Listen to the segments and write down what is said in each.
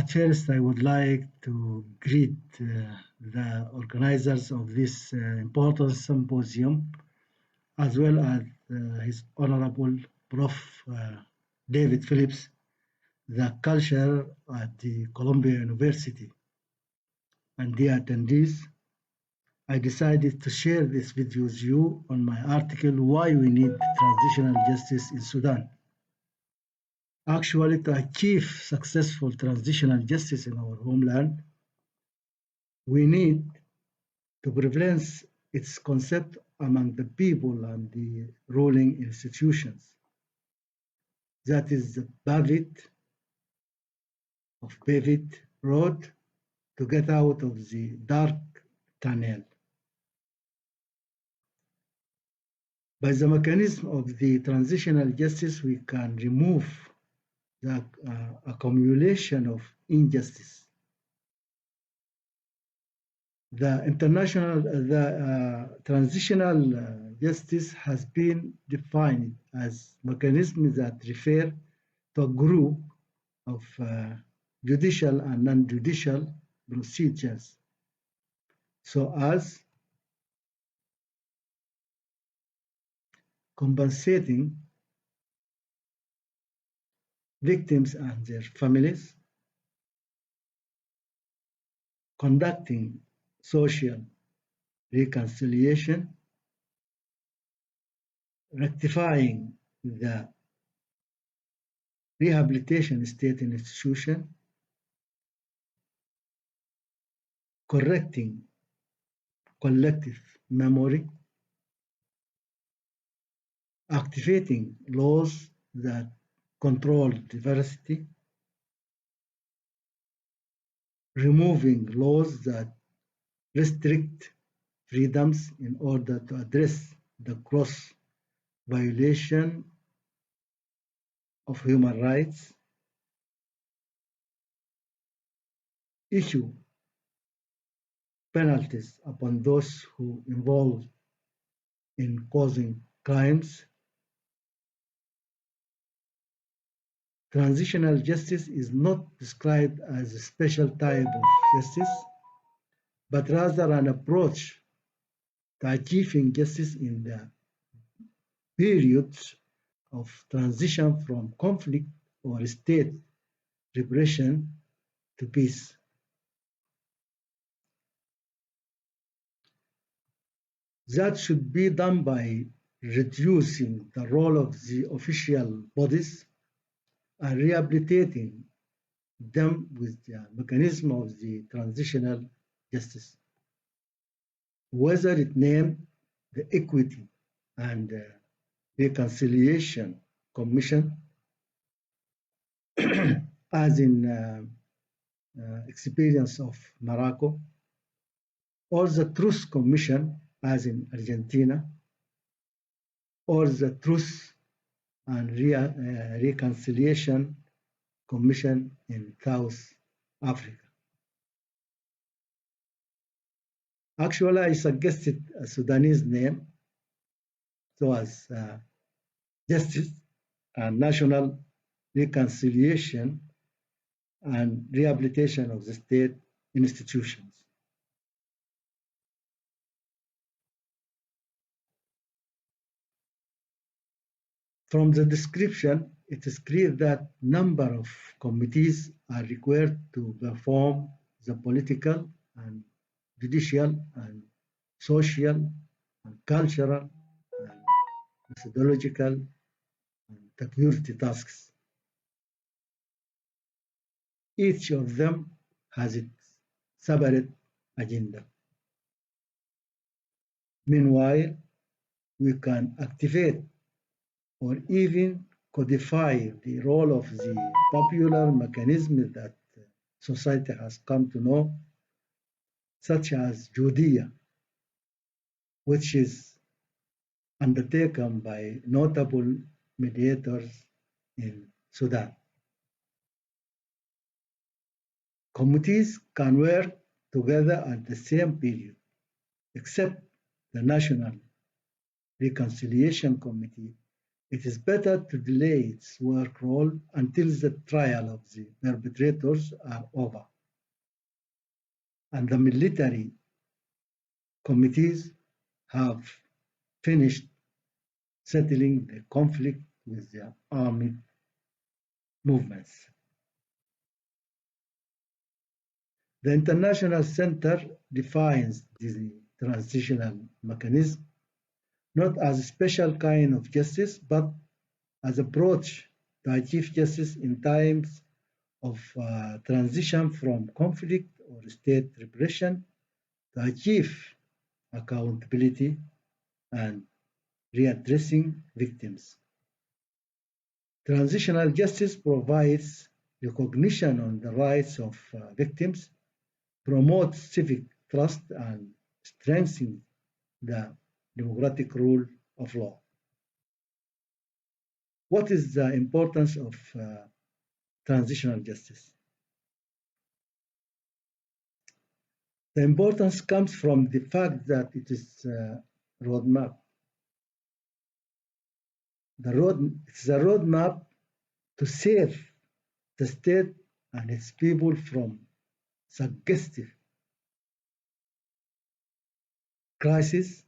At first, I would like to greet the organizers of this important symposium, as well as His Honorable Prof. David Phillips, the culture at the Columbia University, and the attendees. I decided to share this video with you on my article, Why We Need Transitional Justice in Sudan. Actually, to achieve successful transitional justice in our homeland, we need to prevalence its concept among the people and the ruling institutions. That is the paved road to get out of the dark tunnel. By the mechanism of the transitional justice, we can remove the accumulation of injustice. The transitional justice has been defined as mechanisms that refer to a group of judicial and non-judicial procedures, so as compensating victims and their families, conducting social reconciliation, rectifying the rehabilitation state and institution, correcting collective memory, activating laws that control diversity, removing laws that restrict freedoms in order to address the gross violation of human rights, issue penalties upon those who involved in causing crimes. Transitional justice is not described as a special type of justice, but rather an approach to achieving justice in the periods of transition from conflict or state repression to peace. That should be done by reducing the role of the official bodies and rehabilitating them with the mechanism of the transitional justice, whether it named the Equity and Reconciliation Commission, as in experience of Morocco, or the Truth Commission, as in Argentina, or the Truth and Reconciliation Commission in South Africa. Actually, I suggested a Sudanese name, so as Justice and National Reconciliation and Rehabilitation of the State Institutions. From the description, it is clear that number of committees are required to perform the political and judicial and social and cultural and methodological and security tasks. Each of them has its separate agenda. Meanwhile, we can activate or even codify the role of the popular mechanisms that society has come to know, such as Judea, which is undertaken by notable mediators in Sudan. Committees can work together at the same period, except the National Reconciliation Committee, It is better to delay its work role until the trial of the perpetrators are over and the military committees have finished settling the conflict with the armed movements. The International Center defines the transitional mechanism not as a special kind of justice, but as approach to achieve justice in times of transition from conflict or state repression to achieve accountability and readdressing victims. Transitional justice provides recognition on the rights of victims, promotes civic trust, and strengthens the democratic rule of law. What is the importance of transitional justice? The importance comes from the fact that it is a roadmap. It's a roadmap to save the state and its people from suggestive crisis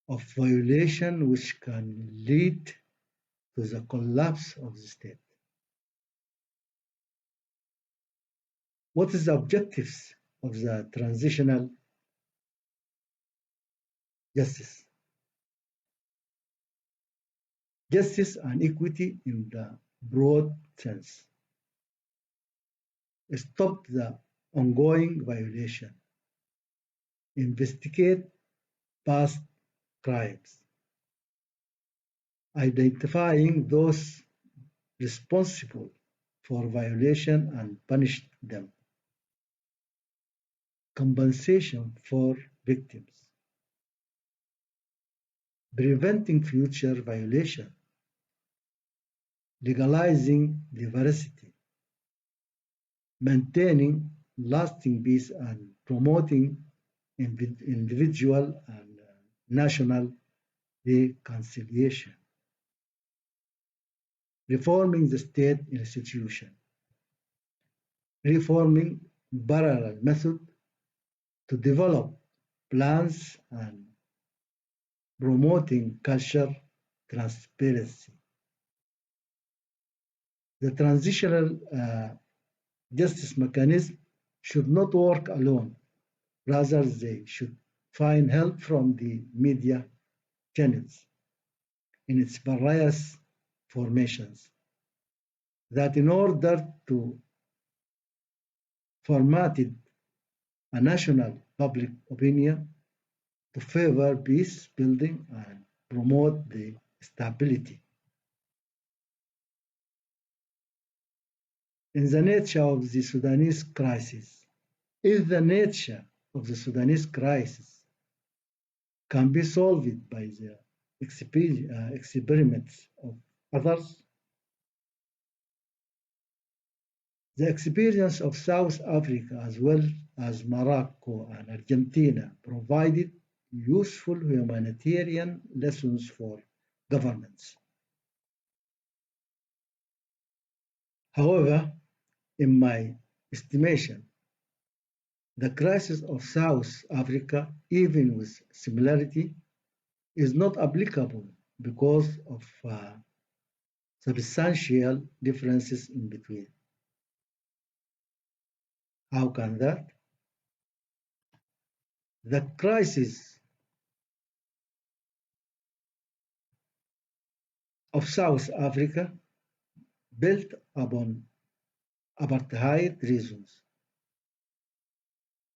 of violation which can lead to the collapse of the state. What is the objectives of the transitional justice? Justice and equity in the broad sense. Stop the ongoing violation. Investigate past crimes. Identifying those responsible for violation and punish them. Compensation for victims. Preventing future violation. Legalizing diversity. Maintaining lasting peace and promoting individual and national reconciliation. Reforming the state institution. Reforming parallel method to develop plans and promoting culture transparency. The transitional justice mechanism should not work alone. Rather, they should find help from the media channels in its various formations. That in order to format a national public opinion to favor peace building and promote the stability. In the nature of the Sudanese crisis, if the nature of the Sudanese crisis can be solved by the experiments of others, the experience of South Africa as well as Morocco and Argentina provided useful humanitarian lessons for governments. However, in my estimation, the crisis of South Africa, even with similarity, is not applicable because of substantial differences in between. How can that? The crisis of South Africa built upon apartheid reasons.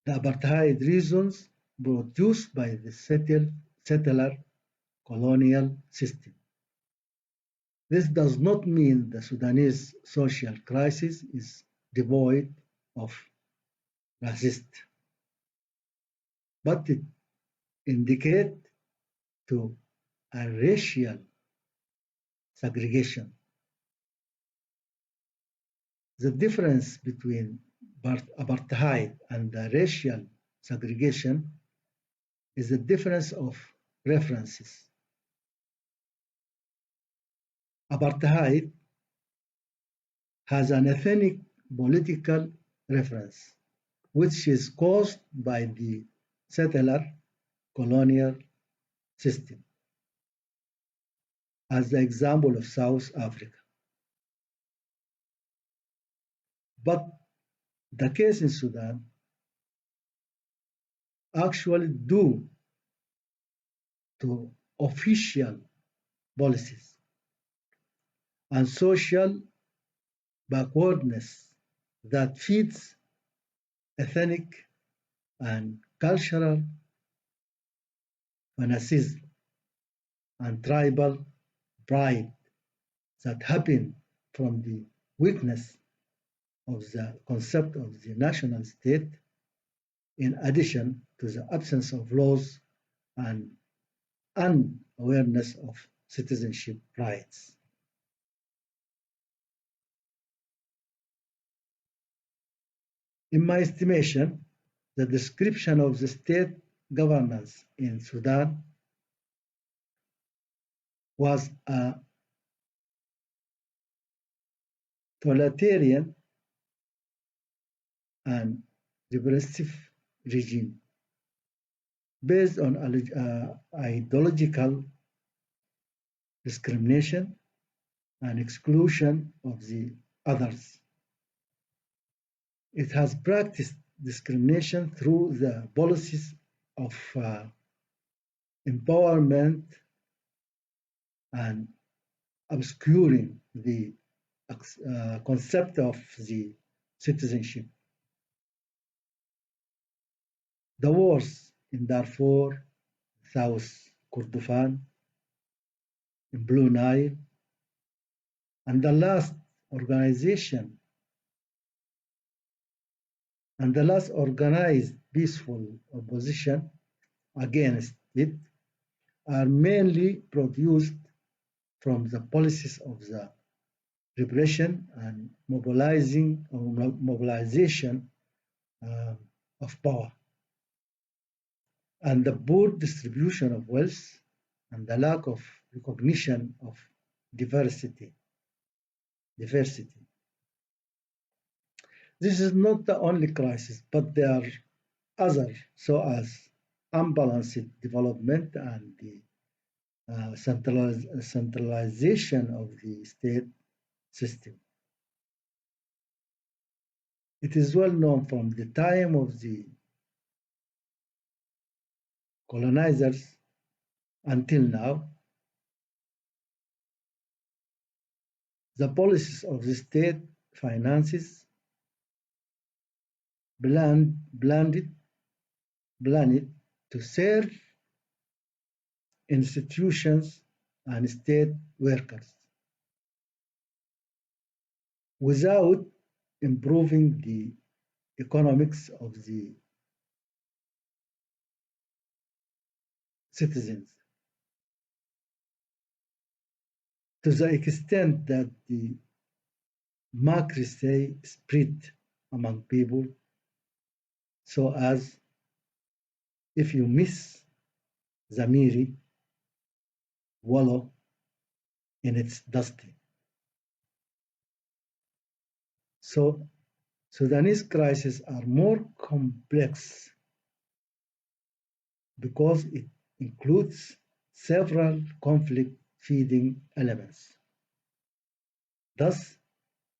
The apartheid reasons produced by the settler colonial system. This does not mean the Sudanese social crisis is devoid of racism, but it indicates to a racial segregation. The difference between apartheid and the racial segregation is the difference of references. apartheid has an ethnic political reference, which is caused by the settler colonial system, as the example of South Africa. But the case in Sudan actually due to official policies and social backwardness that feeds ethnic and cultural fanaticism and tribal pride that happen from the weakness of the concept of the national state, in addition to the absence of laws and unawareness of citizenship rights. In my estimation, the description of the state governance in Sudan was a totalitarian and repressive regime based on ideological discrimination and exclusion of the others. It has practiced discrimination through the policies of empowerment and obscuring the concept of the citizenship. The wars in Darfur, South Kordofan, in Blue Nile, and the last organized peaceful opposition against it are mainly produced from the policies of the repression and mobilization of power, and the poor distribution of wealth and the lack of recognition of diversity. This is not the only crisis, but there are others, so as unbalanced development and the centralization of the state system. It is well known from the time of the colonizers until now, the policies of the state finances planned to serve institutions and state workers without improving the economics of the citizens, to the extent that the democracy spread among people, so as if you miss Zamiri, wallow in its dust. So Sudanese crises are more complex because it includes several conflict-feeding elements. Thus,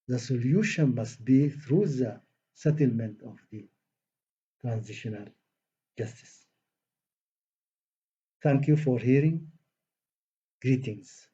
the solution must be through the settlement of the transitional justice. Thank you for hearing. Greetings.